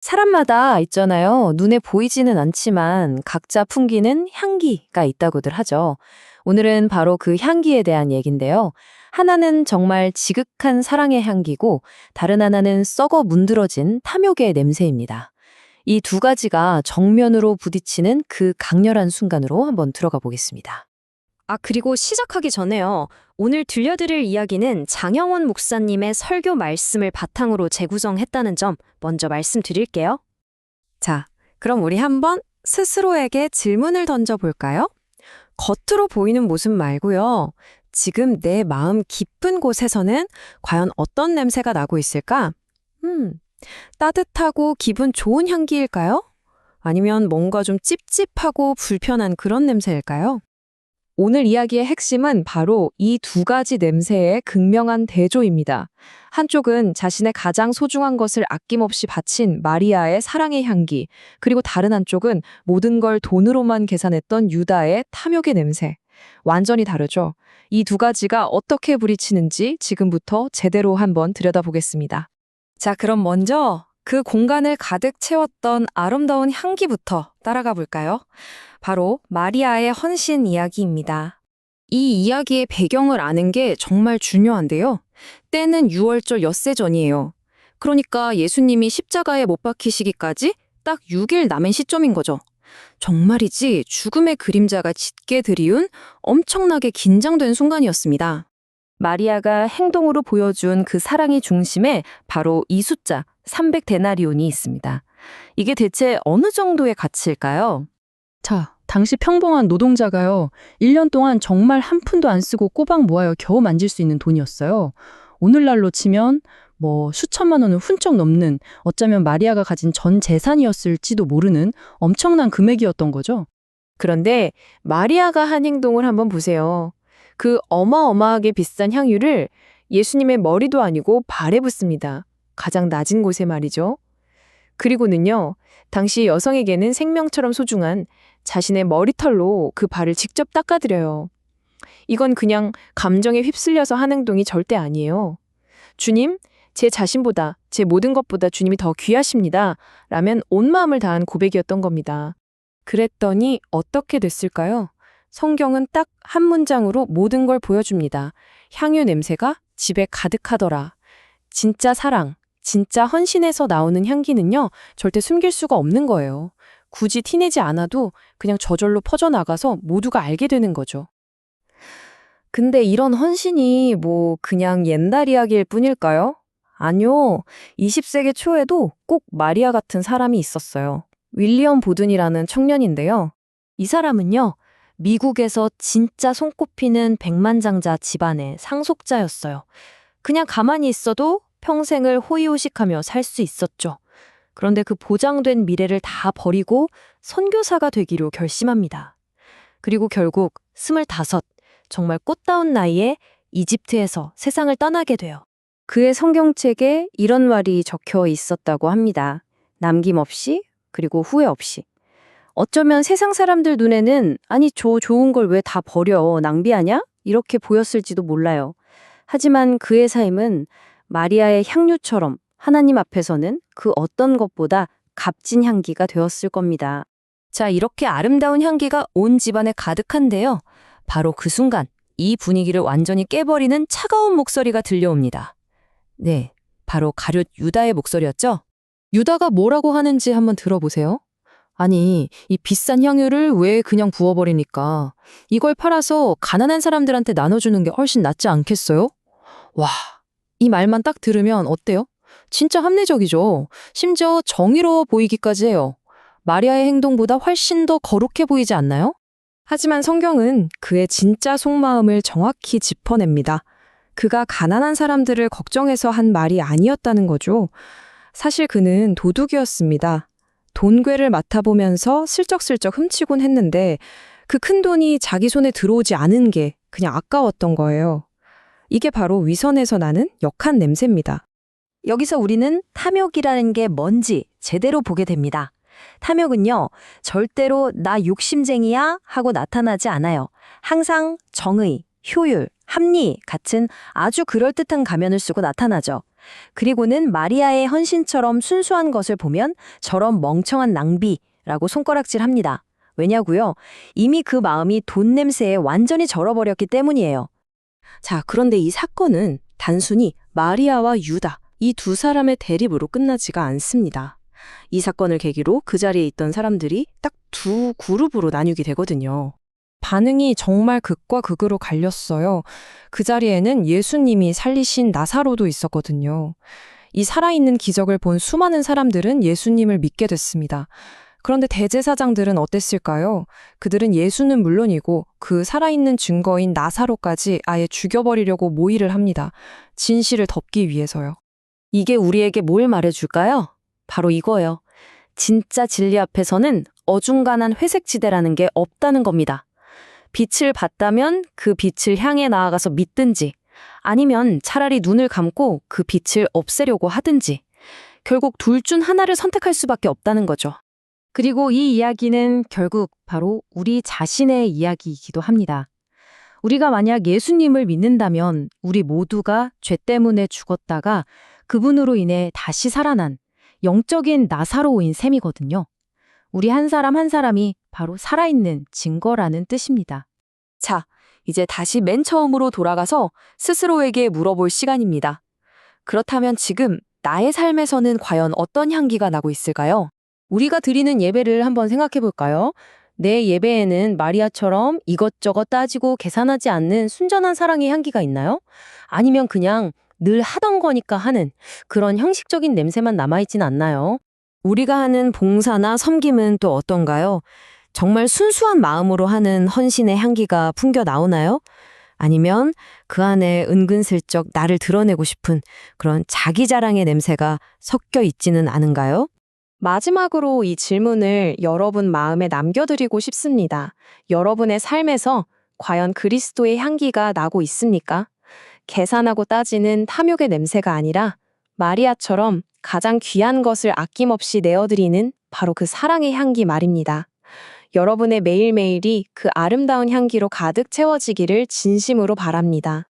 사람마다 있잖아요. 눈에 보이지는 않지만 각자 풍기는 향기가 있다고들 하죠. 오늘은 바로 그 향기에 대한 얘긴데요. 하나는 정말 지극한 사랑의 향기고 다른 하나는 썩어 문드러진 탐욕의 냄새입니다. 이 두 가지가 정면으로 부딪히는 그 강렬한 순간으로 한번 들어가 보겠습니다. 그리고 시작하기 전에요. 오늘 들려드릴 이야기는 장영원 목사님의 설교 말씀을 바탕으로 재구성했다는 점 먼저 말씀드릴게요. 자, 그럼 우리 한번 스스로에게 질문을 던져볼까요? 겉으로 보이는 모습 말고요. 지금 내 마음 깊은 곳에서는 과연 어떤 냄새가 나고 있을까? 따뜻하고 기분 좋은 향기일까요? 아니면 뭔가 좀 찝찝하고 불편한 그런 냄새일까요? 오늘 이야기의 핵심은 바로 이 두 가지 냄새의 극명한 대조입니다. 한쪽은 자신의 가장 소중한 것을 아낌없이 바친 마리아의 사랑의 향기, 그리고 다른 한쪽은 모든 걸 돈으로만 계산했던 유다의 탐욕의 냄새. 완전히 다르죠. 이 두 가지가 어떻게 부딪히는지 지금부터 제대로 한번 들여다보겠습니다. 자, 그럼 먼저 그 공간을 가득 채웠던 아름다운 향기부터 따라가 볼까요? 바로 마리아의 헌신 이야기입니다. 이 이야기의 배경을 아는 게 정말 중요한데요. 때는 6월절 엿새 전이에요. 그러니까 예수님이 십자가에 못 박히시기까지 딱 6일 남은 시점인 거죠. 정말이지 죽음의 그림자가 짙게 드리운 엄청나게 긴장된 순간이었습니다. 마리아가 행동으로 보여준 그 사랑의 중심에 바로 이 숫자 300데나리온이 있습니다. 이게 대체 어느 정도의 가치일까요? 자, 당시 평범한 노동자가요, 1년 동안 정말 한 푼도 안 쓰고 꼬박 모아야 겨우 만질 수 있는 돈이었어요. 오늘날로 치면 수천만 원을 훌쩍 넘는, 어쩌면 마리아가 가진 전 재산이었을지도 모르는 엄청난 금액이었던 거죠. 그런데 마리아가 한 행동을 한번 보세요. 그 어마어마하게 비싼 향유를 예수님의 머리도 아니고 발에 붓습니다. 가장 낮은 곳에 말이죠. 그리고는요, 당시 여성에게는 생명처럼 소중한 자신의 머리털로 그 발을 직접 닦아드려요. 이건 그냥 감정에 휩쓸려서 한 행동이 절대 아니에요. 주님, 제 자신보다, 제 모든 것보다 주님이 더 귀하십니다. 라면 온 마음을 다한 고백이었던 겁니다. 그랬더니 어떻게 됐을까요? 성경은 딱 한 문장으로 모든 걸 보여줍니다. 향유 냄새가 집에 가득하더라. 진짜 사랑, 진짜 헌신에서 나오는 향기는요, 절대 숨길 수가 없는 거예요. 굳이 티내지 않아도 그냥 저절로 퍼져나가서 모두가 알게 되는 거죠. 근데 이런 헌신이 그냥 옛날 이야기일 뿐일까요? 아니요. 20세기 초에도 꼭 마리아 같은 사람이 있었어요. 윌리엄 보든이라는 청년인데요. 이 사람은요, 미국에서 진짜 손꼽히는 백만장자 집안의 상속자였어요. 그냥 가만히 있어도 평생을 호의호식하며 살 수 있었죠. 그런데 그 보장된 미래를 다 버리고 선교사가 되기로 결심합니다. 그리고 결국 25, 정말 꽃다운 나이에 이집트에서 세상을 떠나게 돼요. 그의 성경책에 이런 말이 적혀 있었다고 합니다. 남김없이, 그리고 후회 없이. 어쩌면 세상 사람들 눈에는 아니 저 좋은 걸 왜 다 버려, 낭비하냐? 이렇게 보였을지도 몰라요. 하지만 그의 삶은 마리아의 향유처럼 하나님 앞에서는 그 어떤 것보다 값진 향기가 되었을 겁니다. 자, 이렇게 아름다운 향기가 온 집안에 가득한데요. 바로 그 순간 이 분위기를 완전히 깨버리는 차가운 목소리가 들려옵니다. 네, 바로 가룟 유다의 목소리였죠. 유다가 뭐라고 하는지 한번 들어보세요. 아니, 이 비싼 향유를 왜 그냥 부어버리니까 이걸 팔아서 가난한 사람들한테 나눠주는 게 훨씬 낫지 않겠어요? 와, 이 말만 딱 들으면 어때요? 진짜 합리적이죠. 심지어 정의로워 보이기까지 해요. 마리아의 행동보다 훨씬 더 거룩해 보이지 않나요? 하지만 성경은 그의 진짜 속마음을 정확히 짚어냅니다. 그가 가난한 사람들을 걱정해서 한 말이 아니었다는 거죠. 사실 그는 도둑이었습니다. 돈괴를 맡아보면서 슬쩍슬쩍 훔치곤 했는데 그 큰 돈이 자기 손에 들어오지 않은 게 그냥 아까웠던 거예요. 이게 바로 위선에서 나는 역한 냄새입니다. 여기서 우리는 탐욕이라는 게 뭔지 제대로 보게 됩니다. 탐욕은요, 절대로 나 욕심쟁이야 하고 나타나지 않아요. 항상 정의, 효율, 합리 같은 아주 그럴듯한 가면을 쓰고 나타나죠. 그리고는 마리아의 헌신처럼 순수한 것을 보면 저런 멍청한 낭비라고 손가락질합니다. 왜냐고요? 이미 그 마음이 돈 냄새에 완전히 절어버렸기 때문이에요. 자, 그런데 이 사건은 단순히 마리아와 유다, 이 두 사람의 대립으로 끝나지가 않습니다. 이 사건을 계기로 그 자리에 있던 사람들이 딱 두 그룹으로 나뉘게 되거든요. 반응이 정말 극과 극으로 갈렸어요. 그 자리에는 예수님이 살리신 나사로도 있었거든요. 이 살아있는 기적을 본 수많은 사람들은 예수님을 믿게 됐습니다. 그런데 대제사장들은 어땠을까요? 그들은 예수는 물론이고 그 살아있는 증거인 나사로까지 아예 죽여버리려고 모의를 합니다. 진실을 덮기 위해서요. 이게 우리에게 뭘 말해줄까요? 바로 이거예요. 진짜 진리 앞에서는 어중간한 회색지대라는 게 없다는 겁니다. 빛을 봤다면 그 빛을 향해 나아가서 믿든지, 아니면 차라리 눈을 감고 그 빛을 없애려고 하든지, 결국 둘 중 하나를 선택할 수밖에 없다는 거죠. 그리고 이 이야기는 결국 바로 우리 자신의 이야기이기도 합니다. 우리가 만약 예수님을 믿는다면 우리 모두가 죄 때문에 죽었다가 그분으로 인해 다시 살아난 영적인 나사로인 셈이거든요. 우리 한 사람 한 사람이 바로 살아있는 증거라는 뜻입니다. 자, 이제 다시 맨 처음으로 돌아가서 스스로에게 물어볼 시간입니다. 그렇다면 지금 나의 삶에서는 과연 어떤 향기가 나고 있을까요? 우리가 드리는 예배를 한번 생각해 볼까요? 내 예배에는 마리아처럼 이것저것 따지고 계산하지 않는 순전한 사랑의 향기가 있나요? 아니면 그냥 늘 하던 거니까 하는 그런 형식적인 냄새만 남아있진 않나요? 우리가 하는 봉사나 섬김은 또 어떤가요? 정말 순수한 마음으로 하는 헌신의 향기가 풍겨 나오나요? 아니면 그 안에 은근슬쩍 나를 드러내고 싶은 그런 자기 자랑의 냄새가 섞여 있지는 않은가요? 마지막으로 이 질문을 여러분 마음에 남겨드리고 싶습니다. 여러분의 삶에서 과연 그리스도의 향기가 나고 있습니까? 계산하고 따지는 탐욕의 냄새가 아니라 마리아처럼 가장 귀한 것을 아낌없이 내어드리는 바로 그 사랑의 향기 말입니다. 여러분의 매일매일이 그 아름다운 향기로 가득 채워지기를 진심으로 바랍니다.